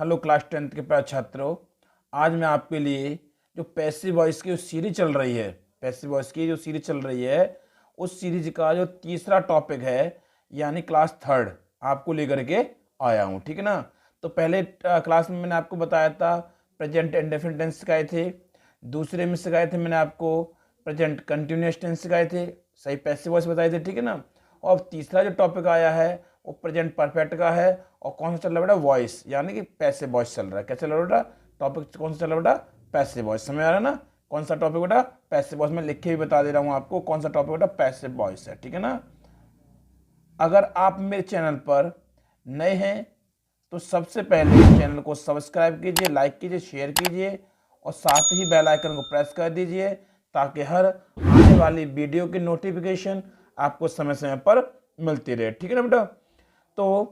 Hello class 10th के प्यारे छात्रों। आज मैं आपके लिए जो पैसिव वॉइस की सीरीज चल रही है, पैसिव वॉइस की जो सीरीज चल रही है, उस सीरीज का जो तीसरा टॉपिक है यानी क्लास 3rd आपको लेकर के आया हूँ। ठीक है ना। तो पहले क्लास में मैंने आपको बताया था प्रेजेंट इंडेफिनिट टेंस सिखाए थे, दूसरे में सिखाए थे मैंने आपको प्रेजेंट कंटिन्यूअस टेंस सिखाए थे, सही पैसिव वॉइस बताए थे। ठीक है ना। और तीसरा जो टॉपिक आया है वो प्रेजेंट परफेक्ट का है। और कौन सा चल रहा है बेटा? वॉइस, यानी कि पैसिव वॉइस चल रहा है। क्या चल रहा है बेटा? टॉपिक कौन सा चल रहा है बेटा? Passive voice. समझ आ रहा है ना? कौन सा टॉपिक बेटा? Passive voice. मैं लिख के भी बता दे रहा हूँ आपको कौन सा टॉपिक बेटा पैसिव वॉइस है। ठीक है ना। अगर आप मेरे चैनल पर नए हैं तो सबसे पहले चैनल को सब्सक्राइब कीजिए, लाइक कीजिए, शेयर कीजिए और साथ ही बेल आइकन को प्रेस कर दीजिए ताकि हर आने वाली वीडियो की नोटिफिकेशन आपको समय समय पर मिलती रहे। ठीक है ना बेटा। तो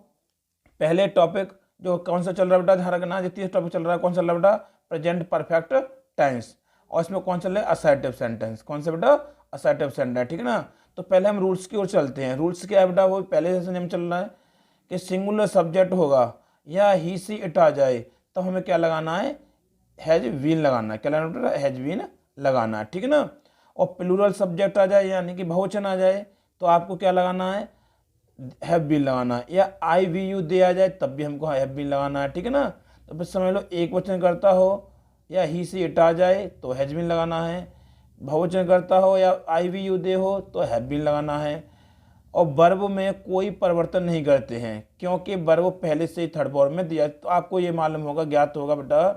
पहले टॉपिक जो कौन सा चल रहा है बेटा, ध्यान रखना। जितनी टॉपिक चल रहा है कौन सा चल रहा है बेटा? Present perfect tense. और इसमें कौन चल रहा है? Assertive sentence. कौन सा बेटा? Assertive sentence. ठीक है ना। तो पहले हम रूल्स की ओर चलते हैं। रूल्स क्या है बेटा? वो पहले जैसे नियम चल रहा है कि सिंगुलर सब्जेक्ट होगा या ही सी इट आ जाए तो हमें क्या लगाना है? हैज बीन लगाना है। क्या लगाना बेटा? हैज बीन लगाना है। ठीक है ना। और प्लूरल सब्जेक्ट आ जाए यानी कि बहुवचन आ जाए तो आपको क्या लगाना है? हैव बीन लगाना है। या आई वी यू दे आ जाए तब भी हमको हैव बीन लगाना है। ठीक है ना। तो फिर समझ लो एक वचन करता हो या ही से इट आ जाए तो हैज बीन लगाना है, बहुवचन करता हो या आई वी यू दे हो तो हैव बीन लगाना है। और वर्ब में कोई परिवर्तन नहीं करते हैं क्योंकि वर्ब पहले से ही थर्ड फॉर्म में दिया। तो आपको ये मालूम होगा, ज्ञात होगा बेटा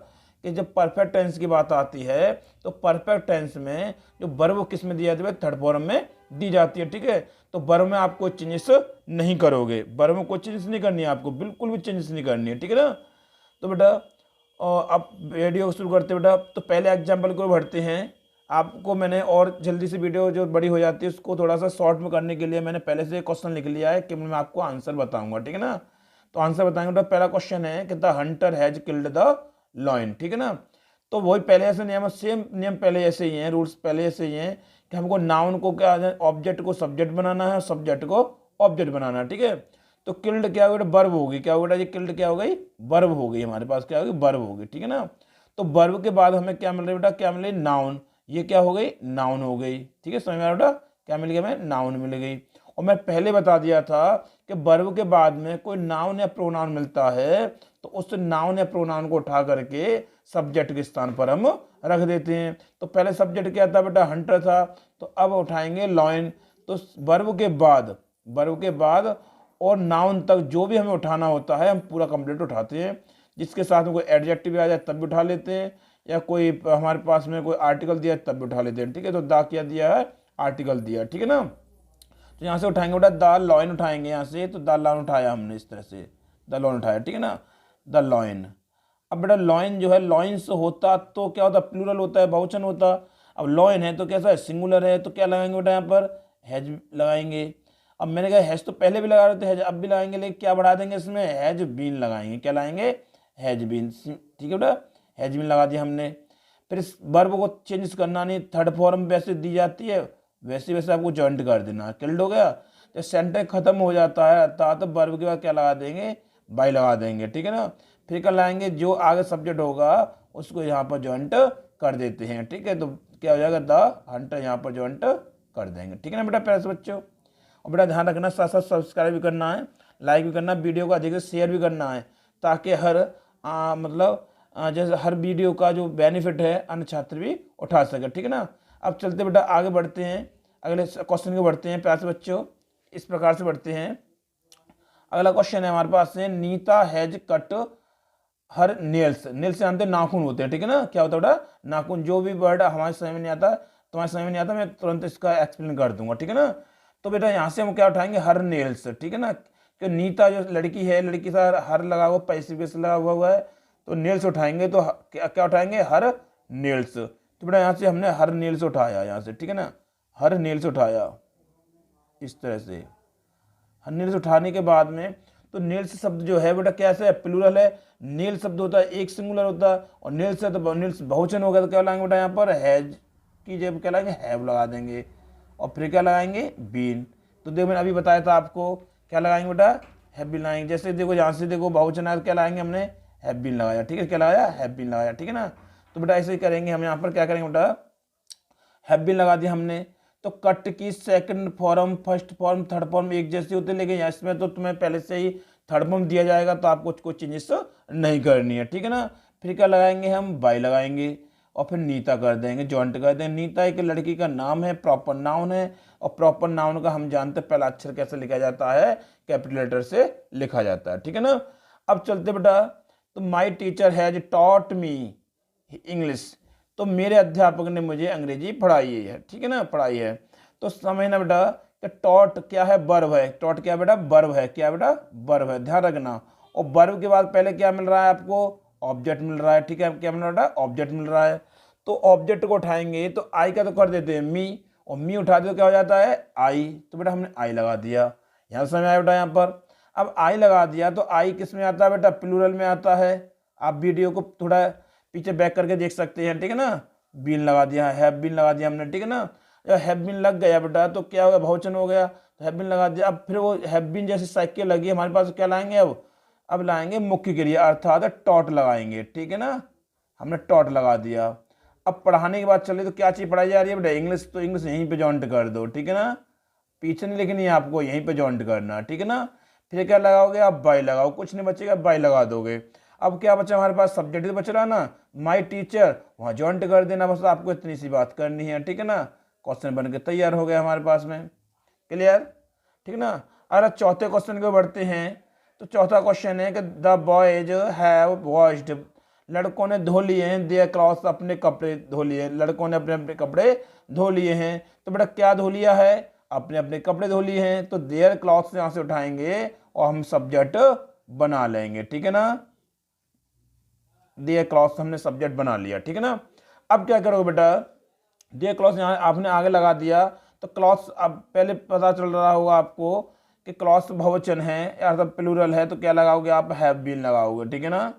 कि जब परफेक्ट टेंस की बात आती है तो परफेक्ट टेंस में जो वर्ब किस में दी जाती है? थर्ड फॉर्म में दी जाती है। ठीक है। तो वर्ब में आप कोई चेंजेस नहीं करोगे, वर्ब में कोई चेंजेस नहीं करनी है आपको, बिल्कुल भी चेंजेस नहीं करनी है। ठीक है ना। तो बेटा अब वीडियो शुरू करते हैं बेटा। तो पहले एग्जाम्पल को बढ़ते हैं। आपको मैंने और जल्दी से वीडियो जो बड़ी हो जाती है उसको थोड़ा सा शॉर्ट में करने के लिए मैंने पहले से क्वेश्चन लिख लिया है कि मैं आपको आंसर बताऊंगा। ठीक है ना। तो आंसर बताएंगे बेटा। पहला क्वेश्चन है कि the Hunter has killed the lion. ठीक है ना। तो वही पहले ऐसे नियम, सेम नियम पहले ऐसे ही हैं, रूल्स पहले ऐसे ही हैं कि हमको नाउन को क्या, ऑब्जेक्ट को सब्जेक्ट बनाना है और सब्जेक्ट को ऑब्जेक्ट बनाना है। ठीक है। तो किल्ड क्या होगा? वर्ब होगी। क्या होगा? ये किल्ड क्या हो गई? वर्ब हो गई। हमारे पास क्या होगी? वर्ब होगी। ठीक है ना। तो वर्ब के बाद हमें क्या मिल रहा है बेटा? क्या मिल रही? नाउन। ये क्या हो गई? नाउन हो गई। ठीक है, समझ में आ रहा बेटा? क्या मिल गया? हमें नाउन मिल गई। और मैं पहले बता दिया था कि वर्ब के बाद में कोई नाउन या प्रोनाउन मिलता है तो उस नाउन या प्रोनाउन को उठा करके सब्जेक्ट के स्थान पर हम रख देते हैं। तो पहले सब्जेक्ट क्या था बेटा? हंटर था। तो अब उठाएंगे लॉयन। तो वर्ब के बाद और नाउन तक जो भी हमें उठाना होता है हम पूरा कंप्लीट उठाते हैं। जिसके साथ में कोई एडजेक्टिव भी आ जाए तब भी उठा लेते हैं, या कोई हमारे पास में कोई आर्टिकल दिया है तब भी उठा लेते हैं। ठीक है। तो दा क्या दिया है? आर्टिकल दिया। ठीक है ना। तो यहाँ से उठाएंगे बेटा द लॉयन उठाएंगे यहाँ से। तो द लॉयन उठाया हमने इस तरह से, द लॉयन उठाया। ठीक है ना। The lion. अब बेटा लॉयन जो है, लॉयंस होता तो क्या होता? प्लूरल होता है, बहुवचन होता। अब लॉयन है तो कैसा है? सिंगुलर है। तो क्या लगाएंगे बेटा? यहाँ पर हैज लगाएंगे। अब मैंने कहा हैज तो पहले भी लगा रहे थे, हैज अब भी लगाएंगे, लेकिन क्या बढ़ा देंगे इसमें? हैज बीन लगाएंगे। क्या लगाएंगे? Has been. ठीक है बेटा, हैज बीन लगा दिया हमने। फिर इस वर्ब को चेंज करना नहीं, थर्ड फॉर्म वैसे दी जाती है वैसे वैसे आपको जॉइंट कर देना। किल्ड हो गया। जब सेंटेंस खत्म हो जाता है तो वर्ब के बाद क्या लगा देंगे? बाई लगा देंगे। ठीक है ना। फिर क्या लाएंगे? जो आगे सब्जेक्ट होगा उसको यहाँ पर जॉइंट कर देते हैं। ठीक है। तो क्या हो जाएगा? द हंटर यहाँ पर जॉइंट कर देंगे। ठीक है ना बेटा प्यारे से बच्चों। और बेटा ध्यान रखना, साथ साथ सब्सक्राइब भी करना है, लाइक भी करना, वीडियो को अधिक से शेयर भी करना है ताकि हर जैसे हर वीडियो का जो बेनिफिट है अन्य छात्र भी उठा सके। ठीक है ना। अब चलते बेटा आगे बढ़ते हैं, अगले क्वेश्चन को बढ़ते हैं प्यारे से बच्चों। इस प्रकार से बढ़ते हैं। अगला क्वेश्चन है हमारे पास से, Nita has cut her nails. Nails जानते हैं नाखून होते हैं। ठीक है ना। क्या होता है बेटा? नाखून। जो भी वर्ड हमारे समझ में नहीं आता, तुम्हारे समझ में नहीं आता, मैं तुरंत इसका एक्सप्लेन कर दूंगा। ठीक है ना। तो बेटा यहाँ से हम क्या उठाएंगे? हर नेल्स। ठीक है ना। कि नीता जो लड़की है, लड़की सा हर लगा हुआ, पैसिव वॉइस लगा हुआ है, तो नेल्स उठाएंगे। तो क्या उठाएंगे? हर नेल्स। तो बेटा यहाँ से हमने हर नेल्स उठाया यहाँ से। ठीक है ना। हर नेल्स उठाया इस तरह से। हर नेल्स उठाने के बाद में तो नेल्स शब्द जो है बेटा कैसे है? प्लूरल है। नेल शब्द होता है एक सिंगुलर होता है, और नेल्स है तो नेल्स बहुवचन हो गया। तो क्या लगाएंगे बेटा? यहाँ पर हैज की जब क्या लगाएंगे? हैव लगा देंगे। और फिर क्या लगाएंगे? बीन। तो देखो मैंने अभी बताया था आपको, क्या लगाएंगे बेटा? हैव बीन लगाएंगे। जैसे देखो यहाँ से देखो बहुवचन है, क्या लगाएंगे हमने? हैव बीन लगाया, ठीक है, क्या लगाया, हैव बीन लगाया, ठीक है ना। तो बेटा ऐसे ही करेंगे हम, यहाँ पर क्या करेंगे बेटा, हैव बीन लगा दिया हमने। तो कट की second form, first form, third form एक जैसे होते हैं, लेकिन इसमें तो तुम्हें पहले से ही थर्ड फॉर्म दिया जाएगा, तो आपको कोई चेंजेस नहीं करनी है, ठीक है ना। फिर क्या लगाएंगे हम, बाय लगाएंगे और फिर नीता कर देंगे, जॉइंट कर देंगे। नीता एक लड़की का नाम है, प्रॉपर नाउन है, और प्रॉपर नाउन का हम जानते हैं पहला अक्षर कैसे लिखा जाता है, कैपिटल लेटर से लिखा जाता है, ठीक है ना। अब चलते बेटा, तो my teacher has taught me English, तो मेरे अध्यापक ने मुझे अंग्रेजी पढ़ाई है, ठीक है ना, पढ़ाई है। तो समझना बेटा कि टॉट क्या है, वर्ब है, टॉट क्या बेटा, वर्ब है, क्या बेटा, वर्ब है, ध्यान रखना। और वर्ब के बाद पहले क्या मिल रहा है आपको, ऑब्जेक्ट मिल रहा है, ठीक है, क्या मिल रहा है, ऑब्जेक्ट मिल रहा है। तो ऑब्जेक्ट को उठाएंगे तो आई का तो कर देते हैं मी, और मी उठा दो क्या हो जाता है, आई, तो बेटा हमने आई लगा दिया, यहाँ समझ आया बेटा। यहाँ पर अब आई लगा दिया तो आई किस में आता है बेटा, प्लूरल में आता है। आप वीडियो को थोड़ा पीछे बैक करके देख सकते हैं, ठीक है ना। बीन लगा दिया, हैव बीन लगा दिया हमने, ठीक है ना। जब हैव बीन लग गया बेटा तो क्या हो गया, बहुवचन हो गया, तो हैव बीन लगा दिया। अब फिर वो हैव बीन जैसे साइकिल लगी हमारे पास, क्या लाएंगे अब लाएंगे मुख्य क्रिया अर्थात टॉट लगाएंगे, ठीक है ना, हमने टॉट लगा दिया। अब पढ़ाने की बात चले तो क्या चीज़ पढ़ाई जा रही है बेटा, इंग्लिश, तो इंग्लिश यहीं पे जॉइंट कर दो, ठीक है ना, पीछे नहीं लिखनी है आपको, यहीं पे जॉइंट करना, ठीक है ना। फिर क्या लगाओगे आप, बाय लगाओ, कुछ नहीं बचेगा, बाय लगा दोगे। अब क्या बचा हमारे पास, सब्जेक्ट बच रहा ना, माई टीचर, वहाँ जॉइंट कर देना, बस आपको इतनी सी बात करनी है, ठीक है ना। क्वेश्चन बन के तैयार हो गया हमारे पास में, क्लियर, ठीक ना। अरे चौथे क्वेश्चन को बढ़ते हैं। तो चौथा क्वेश्चन है कि द बॉयज हैव वॉश्ड, लड़कों ने धो लिए हैं, देयर क्लॉथ्स, अपने कपड़े धो लिए, लड़कों ने अपने अपने कपड़े धो लिए हैं। तो बेटा क्या धो लिया है, अपने अपने कपड़े धो लिए हैं, तो देयर क्लॉथ्स यहाँ से उठाएंगे और हम सब्जेक्ट बना लेंगे, ठीक है ना। देयर क्लॉथ्स हमने सब्जेक्ट बना लिया, ठीक है ना। अब क्या करोगे बेटा, देयर क्लॉथ्स यहाँ आपने आगे लगा दिया, तो क्लॉथ्स अब पहले पता चल रहा होगा आपको कि क्लॉथ्स बहुवचन है या तो प्लूरल है, तो क्या लगाओगे आप, हैव बीन लगाओगे, ठीक है ना,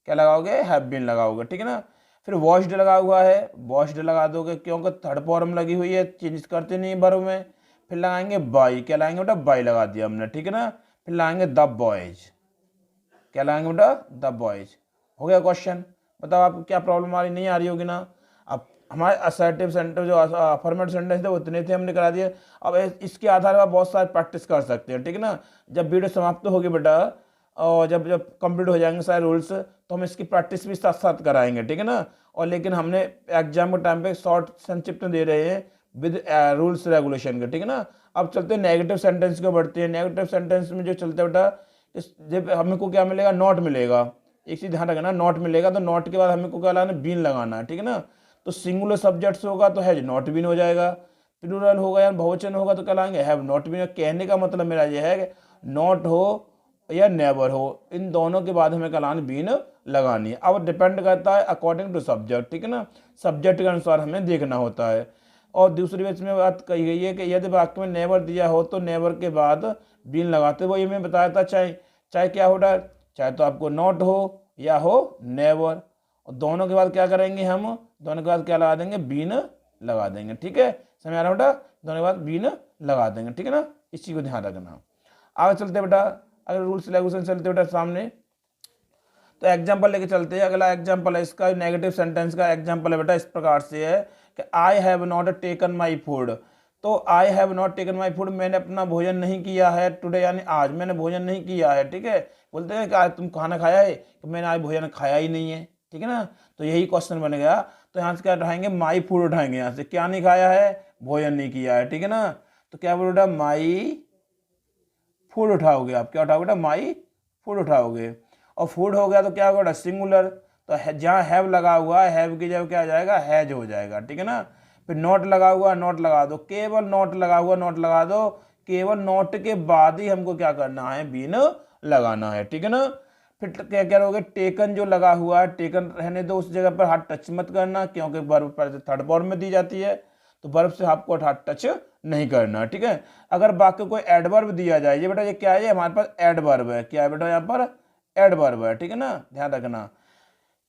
क्या लगाओगे, हैव बीन लगाओगे, ठीक है ना। फिर वॉश्ड लगा हुआ है, वॉश्ड लगा दोगे क्योंकि थर्ड फॉर्म लगी हुई है, चेंज करते नहीं वर्ब में। फिर लगाएंगे बाई, क्या लगाएंगे बेटा, बाई लगा दिया हमने, ठीक है ना। फिर लगाएंगे द बॉयज, क्या लगाएंगे बेटा, द बॉयज। हो गया क्वेश्चन, बताओ आपको क्या प्रॉब्लम आ रही, नहीं आ रही होगी ना। अब हमारे असर्टिव सेंटेंस जो अफर्मेटिव सेंटेंस थे वो इतने थे, हमने करा दिए। अब इसके आधार पर बहुत सारे प्रैक्टिस कर सकते हैं, ठीक है ना। जब वीडियो समाप्त होगी बेटा और जब जब कंप्लीट हो जाएंगे सारे रूल्स, तो हम इसकी प्रैक्टिस भी साथ साथ कराएंगे, ठीक है ना। और लेकिन हमने एग्जाम के टाइम पे शॉर्ट संक्षिप्त दे रहे हैं विद रूल्स रेगुलेशन के, ठीक है ना। अब चलते हैं नेगेटिव सेंटेंस को बढ़ते हैं। नेगेटिव सेंटेंस में जो चलते बेटा, जब हमको क्या मिलेगा, नॉट मिलेगा। एक चीज ध्यान रखना, नॉट मिलेगा तो नॉट के बाद हमें को क्या लाना, बीन लगाना है, ठीक है ना। तो सिंगुलर सब्जेक्ट्स होगा तो हैज नॉट बीन हो जाएगा, प्लूरल होगा या बहुवचन होगा तो क्या लाएंगे, हैव नॉट बीन। कहने का मतलब मेरा यह है कि नॉट हो या नेवर हो, इन दोनों के बाद हमें क्या लाना, बीन लगानी है। अब डिपेंड करता है अकॉर्डिंग टू सब्जेक्ट, ठीक है ना, सब्जेक्ट के अनुसार हमें देखना होता है। और दूसरी वजह में बात कही गई है कि यदि वाक्य में नेवर दिया हो तो नेवर के बाद बीन लगाते, वो ये मैं बताया था, चाहे चाहे क्या हो, चाहे तो आपको नॉट हो या हो नेवर, और दोनों के बाद क्या करेंगे हम, दोनों के बाद क्या लगा देंगे, बीन लगा देंगे, ठीक है, समझ आ रहा बेटा, दोनों के बाद बीन लगा देंगे, ठीक है ना, इस चीज को ध्यान रखना। आगे चलते बेटा, अगर रूल्स रेगुलेशन चलते बेटा सामने, तो एग्जाम्पल लेके चलते हैं। अगला एग्जाम्पल है इसका, नेगेटिव सेंटेंस का एग्जाम्पल है बेटा, इस प्रकार से है कि I have not taken my food. तो I have not taken my food, मैंने अपना भोजन नहीं किया है, टुडे यानी आज मैंने भोजन नहीं किया है, ठीक है। बोलते हैं कि आज तुम खाना खाया है, कि मैंने आज भोजन खाया ही नहीं है, ठीक है ना। तो यही क्वेश्चन बन गया। तो यहाँ से क्या उठाएंगे, माई फूड उठाएंगे, यहाँ से क्या नहीं खाया है, भोजन नहीं किया है, ठीक है ना। तो क्या बोल बेटा, माई फूड उठाओगे आप, क्या उठाओगे बेटा, माई फूड उठाओगे। और फूड हो गया तो क्या होगा बेटा, सिंगुलर, तो जहाँ हैव लगा हुआ है, हैव की जगह क्या आ जाएगा, हैज हो जाएगा, ठीक है ना। फिर नॉट लगा हुआ, नॉट लगा दो, केवल नॉट लगा हुआ, नॉट लगा दो, केवल नॉट के बाद ही हमको क्या करना है, बीन लगाना है, ठीक है ना। फिर क्या करोगे, टेकन जो लगा हुआ है, टेकन रहने दो, उस जगह पर हाथ टच मत करना, क्योंकि वर्ब पर थर्ड फॉर्म में दी जाती है, तो वर्ब से आपको हाथ टच नहीं करना, ठीक है। अगर वाक्य कोई एडवर्ब दिया जाए, ये बेटा ये क्या है, हमारे पास एडवर्ब है, क्या है बेटा, यहाँ पर एडवर्ब है, ठीक है ना, ध्यान रखना।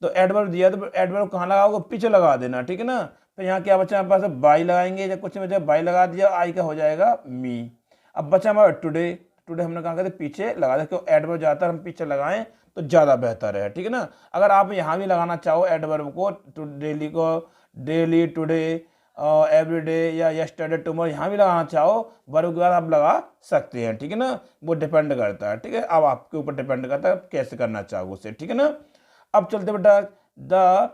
तो एडवर्ब दिया तो एडवर्ब कहाँ लगाओगे, पीछे लगा देना, ठीक है ना। फिर यहाँ क्या बचा हमारे पास, बाई लगाएंगे, जब कुछ बचा बाई लगा दिया, आई का हो जाएगा मी। अब बचा हमारा टुडे, टुडे हमने कहा कहते पीछे लगा दे, क्यों एडवर्ब ज़्यादातर हम पीछे लगाएं तो ज़्यादा बेहतर है, ठीक है ना। अगर आप यहाँ भी लगाना चाहो एडवर्ब को, डेली को, डेली, टुडे, एवरीडे या यस्टरडे, टुमारो, यहाँ भी लगाना चाहो वर्ब के बाद आप लगा सकते हैं, ठीक है ना। वो डिपेंड करता है, ठीक है, अब आपके ऊपर डिपेंड करता है कैसे करना चाहो उसे, ठीक है ना। अब चलते बेटा, the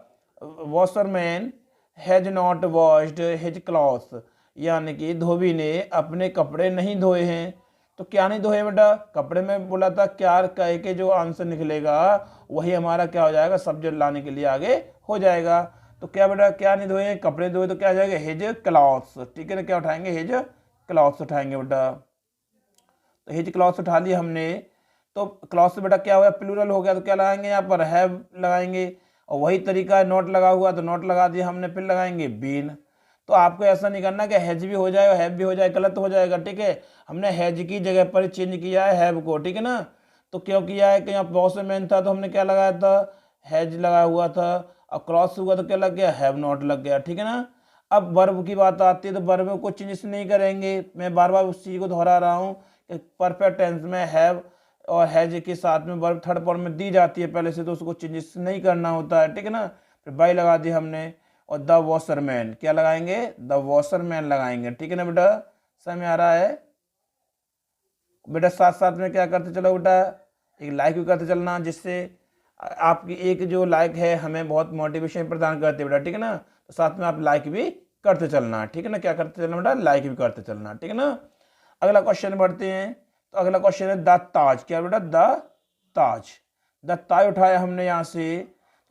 washerman has not washed his clothes, यानी कि धोबी ने अपने कपड़े नहीं धोए हैं। तो क्या नहीं धोए बेटा, कपड़े में बोला था क्या कह के जो आंसर निकलेगा वही हमारा क्या हो जाएगा, सब्जेक्ट लाने के लिए आगे हो जाएगा। तो क्या बेटा, क्या नहीं धोए, कपड़े धोए, तो क्या आ जाएगा हिज क्लॉथ्स, ठीक है ना। क्या उठाएंगे, हिज क्लॉथ्स उठाएंगे बेटा। तो हिज क्लॉथ्स उठा लिया हमने, तो क्लॉथ्स बेटा क्या हुआ, प्लूरल हो गया, तो क्या लगाएंगे यहाँ पर, हैव लगाएंगे। और वही तरीका है, नॉट लगा हुआ तो नॉट लगा दिया हमने, फिर लगाएंगे बीन। तो आपको ऐसा नहीं करना कि हैज भी हो जाए और हैव भी हो जाए, गलत हो जाएगा, ठीक है। हमने हैज की जगह पर चेंज किया है हैव को, ठीक है ना। तो क्यों किया है कि यहाँ वॉशरमैन था तो हमने क्या लगाया था, हैज लगा हुआ था, और क्रॉस हुआ तो क्या लग गया, हैव नॉट लग गया, ठीक है ना। अब वर्ब की बात आती है तो वर्ब में कुछ चेंजेस नहीं करेंगे, मैं बार बार उस चीज़ को दोहरा रहा हूँ कि परफेक्ट टेंस में हैव और हैज के साथ में वर्ब थर्ड फॉर्म में दी जाती है पहले से, तो उसको चेंजेस नहीं करना होता है, ठीक है ना। फिर बाई लगा दी हमने, और द वॉशरमैन क्या लगाएंगे, द वॉशरमैन लगाएंगे, ठीक है ना बेटा, समझ में आ रहा है बेटा। साथ साथ में क्या करते चलो बेटा, एक लाइक भी करते चलना, जिससे आपकी एक जो लाइक है हमें बहुत मोटिवेशन प्रदान करते हैं बेटा, ठीक है ना। तो साथ में आप लाइक भी करते चलना, ठीक है ना, क्या करते चलना बेटा, लाइक भी करते चलना, ठीक है ना। अगला क्वेश्चन बढ़ते हैं, तो अगला क्वेश्चन है द ताज, क्या बेटा, द ताज। द ताज उठाया हमने यहाँ से,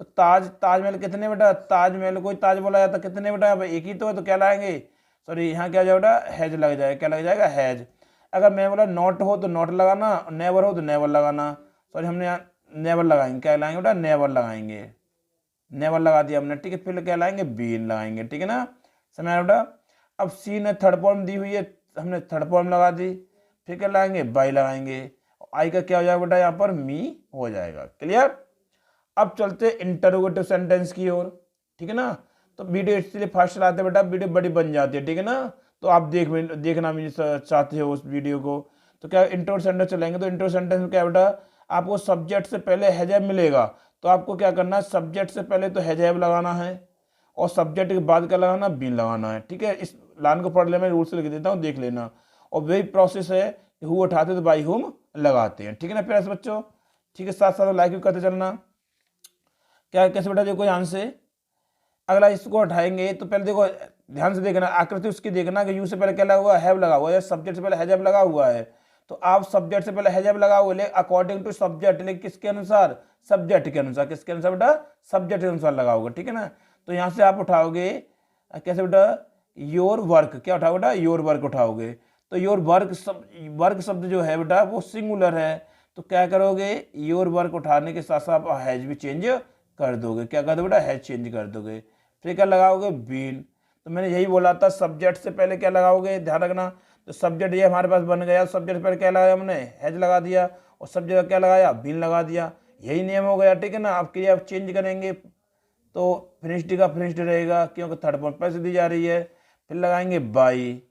तो ताज, ताजमहल कितने बेटा, ताजमहल कोई ताज बोला जाता कितने बेटा, एक ही तो है, तो क्या लाएंगे, सॉरी यहाँ क्या जाए बेटा, हैज लग जाएगा, क्या लग जाएगा, हैज। अगर मैं बोला नॉट हो तो नॉट लगाना, नेवर हो तो नेवर लगाना, सॉरी हमने यहाँ नेवर लगाएंगे, क्या लाएंगे बेटा, नेवर लगाएंगे, नेवर लगा दिया हमने, ठीक है। फिर क्या लाएंगे, बीन लगाएंगे, ठीक है ना, समझ आया बेटा। अब सी ने थर्ड फॉर्म दी हुई है, हमने थर्ड फॉर्म लगा दी, फिर क्या लगाएंगे, बाई लगाएंगे, आई का क्या हो जाएगा बेटा, यहाँ पर मी हो जाएगा, क्लियर। अब चलते इंटरोगेटिव सेंटेंस की ओर, ठीक है ना। तो वीडियो इसलिए फास्ट चलाते बेटा, वीडियो बड़ी बन जाती है, ठीक है ना। तो आप देखना भी चाहते हो उस वीडियो को, तो क्या इंट्रो सेंटेंस चलेंगे। तो इंट्रो सेंटेंस में क्या बेटा, आपको सब्जेक्ट से पहले हैव मिलेगा, तो आपको क्या करना है, सब्जेक्ट से पहले तो हैव लगाना है, और सब्जेक्ट के बाद क्या लगाना, बीन लगाना है, ठीक है। इस लाइन को पढ़ ले, मैं रूल से लिख देता हूँ, देख लेना। और वही प्रोसेस है कि हु उठाते तो बाई हुम लगाते हैं, ठीक है ना प्यारे बच्चों, ठीक है। साथ साथ लाइक भी करते चलना। क्या कैसे बेटा, देखो यहाँ से अगला इसको हटाएंगे, तो पहले देखो ध्यान से देखना, आकृति उसकी देखना कि यू से पहले क्या लगा हुआ है, हैव लगा हुआ है, सब्जेक्ट से पहले हैव लगा हुआ है। तो आप सब्जेक्ट से पहले हैव लगा हुआ है अकॉर्डिंग टू सब्जेक्ट, लेकिन किसके अनुसार, सब्जेक्ट के अनुसार, किसके अनुसार बेटा, सब्जेक्ट के अनुसार लगा होगा, ठीक है ना। तो यहाँ से आप उठाओगे कैसे बेटा, योर वर्क, क्या उठाओगे बेटा, योर वर्क उठाओगे। तो योर वर्क शब्द जो है बेटा वो सिंगुलर है, तो क्या करोगे, योर वर्क उठाने के साथ साथ आप हैज भी चेंज कर दोगे, क्या कर दो बेटा, हैज चेंज कर दोगे। फिर क्या लगाओगे, बीन। तो मैंने यही बोला था, सब्जेक्ट से पहले क्या लगाओगे, ध्यान रखना। तो सब्जेक्ट ये हमारे पास बन गया, सब्जेक्ट पहले क्या लगाया हमने, हैज लगा दिया, और सब जगह क्या लगाया, बीन लगा दिया, यही नियम हो गया, ठीक है ना। आप क्रिया चेंज करेंगे तो फिनिश्ड का फिनिश्ड रहेगा, क्योंकि थर्ड फॉर्म पैसे दी जा रही है। फिर लगाएंगे बाई,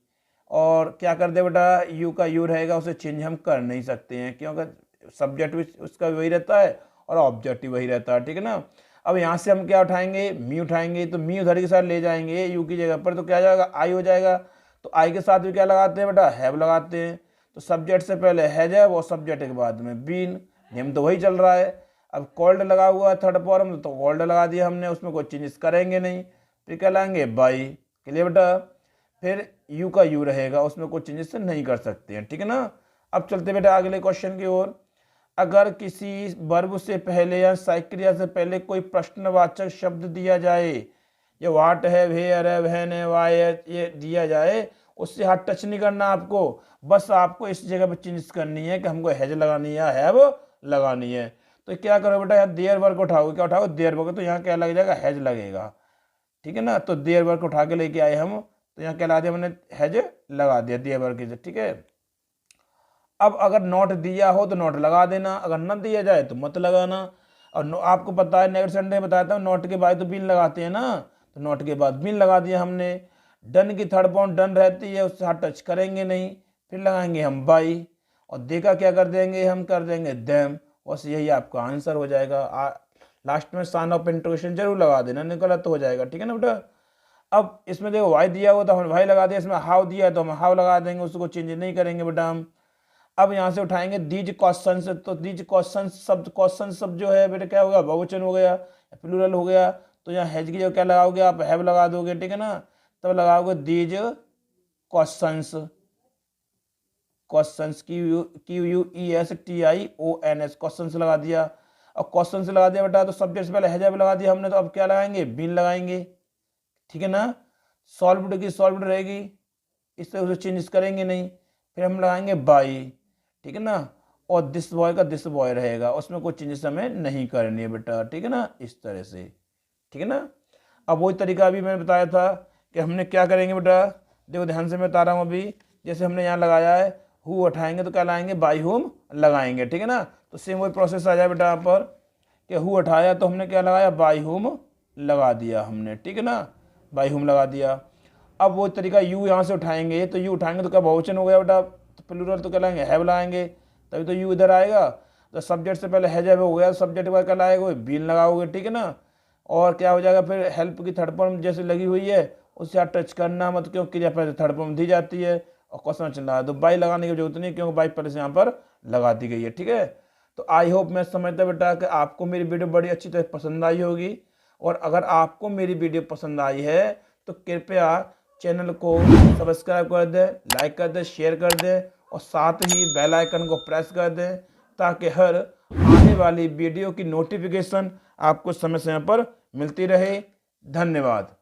और क्या कर दे बेटा, यू का यू रहेगा, उसे चेंज हम कर नहीं सकते हैं, क्योंकि सब्जेक्ट भी उसका वही रहता है और ऑब्जेक्टिव वही रहता है, ठीक है ना। अब यहाँ से हम क्या उठाएंगे, मी उठाएंगे, तो मी उधर के साथ ले जाएंगे यू की जगह पर, तो क्या जाएगा, आई हो जाएगा। तो आई के साथ भी क्या लगाते हैं बेटा, हैव लगाते हैं। तो सब्जेक्ट से पहले हैज है, वो सब्जेक्ट के बाद में बीन, नियम तो वही चल रहा है। अब कॉल्ड लगा हुआ है थर्ड फॉर्म, तो कॉल्ड लगा दिया हमने, उसमें कोई चेंजेस करेंगे नहीं। फिर क्या लाएंगे, बाई, क्लियर बेटा। फिर यू का यू रहेगा, उसमें कोई चेंजेस नहीं कर सकते हैं, ठीक है ना। अब चलते बेटा अगले क्वेश्चन की ओर। अगर किसी वर्ब से पहले या सहायक क्रिया से पहले कोई प्रश्नवाचक शब्द दिया जाए, ये वाट है, वेयर है, वहन है, वाई है, ये दिया जाए, उससे हाथ टच नहीं करना आपको, बस आपको इस जगह पर चेंज करनी है कि हमको हैज लगानी है या हैव लगानी है। तो क्या करो बेटा, यहाँ देयर वर्क उठाओगे, क्या उठाओगे, देयर वर्क, तो यहाँ क्या लग जाएगा, हैज लगेगा, ठीक है ना। तो देयर वर्क उठा के लेके आए हम, तो यहाँ क्या लगा दिया हमने, हैज लगा दिया देयर वर्क, ठीक है। अब अगर नोट दिया हो तो नोट लगा देना, अगर न दिया जाए तो मत लगाना। और आपको पता है नेक्स्ट संडे बताया था, नोट के बाद तो बिन लगाते हैं ना, तो नोट के बाद बिन लगा दिया हमने। डन की थर्ड फॉर्म डन रहती है, उससे हाथ टच करेंगे नहीं। फिर लगाएंगे हम बाई, और दे का क्या कर देंगे, हम कर देंगे देम। बस यही आपका आंसर हो जाएगा। लास्ट में साइन ऑफ इंटरोगेशन जरूर लगा देना, नहीं गलत हो जाएगा, ठीक है ना बेटा। अब इसमें देखो वाई दिया हुआ था, हमने वाई लगा दिया, इसमें हाउ दिया है तो हम हाउ लगा देंगे, उसको चेंज नहीं करेंगे बेटा हम। अब यहाँ से उठाएंगे दीज क्वेश्चन से, तो दीज क्वेश्चन सब जो है बेटा क्या होगा, बहुवचन हो गया, प्लूरल हो गया। तो यहाँ हैज की जो क्या लगाओगे आप, हैव लगा दोगे, ठीक है ना। तब लगाओगे these questions, questions QUESTIONS, questions लगा दिया। और क्वेश्चन से लगा दिया बेटा तो सब्जेक्ट से पहले हैज लगा दिया हमने, तो अब क्या लगाएंगे, बीन लगाएंगे, ठीक है ना। सॉल्व्ड की सॉल्व्ड रहेगी, इस तरह से चेंजेस करेंगे नहीं। फिर हम लगाएंगे बाई, ठीक है ना। और दिस बॉय का दिस बॉय रहेगा, उसमें कोई चेंजेस हमें नहीं करनी है बेटा, ठीक है ना, इस तरह से, ठीक है ना। अब वही तरीका अभी मैंने बताया था कि हमने क्या करेंगे बेटा, देखो ध्यान से मैं बता रहा हूँ अभी। जैसे हमने यहाँ लगाया है हु उठाएंगे तो क्या लाएंगे, बाई हुम लगाएंगे, ठीक है ना। तो सेम वही प्रोसेस आ जाए बेटा यहाँ पर कि हु उठाया तो हमने क्या लगाया, बाई हुम लगा दिया हमने, ठीक है ना, बाई हुम लगा दिया। अब वो तरीका यू यहाँ से उठाएंगे, तो यू उठाएंगे तो क्या बहुवचन हो गया बेटा, तो प्लूरल तो क्या लाएंगे, हैव लाएंगे, तभी तो यू इधर आएगा। तो सब्जेक्ट से पहले हैज हो गया, सब्जेक्ट का क्या लाएगा, बीन लगाओगे, ठीक है ना। और क्या हो जाएगा फिर, हेल्प की थर्ड फॉर्म जैसे लगी हुई है उससे आप टच करना मत, क्योंकि जब पहले थर्ड फॉर्म दी जाती है और क्वेश्चन चल रहा है तो बाई लगाने की जरूरत नहीं, क्योंकि बाई पहले से यहाँ पर लगा दी गई है, ठीक है। तो आई होप मैं समझता बेटा कि आपको मेरी वीडियो बड़ी अच्छी तरह पसंद आई होगी। और अगर आपको मेरी वीडियो पसंद आई है तो कृपया चैनल को सब्सक्राइब कर दें, लाइक कर दें, शेयर कर दें और साथ ही बेल आइकन को प्रेस कर दें, ताकि हर आने वाली वीडियो की नोटिफिकेशन आपको समय समय पर मिलती रहे। धन्यवाद।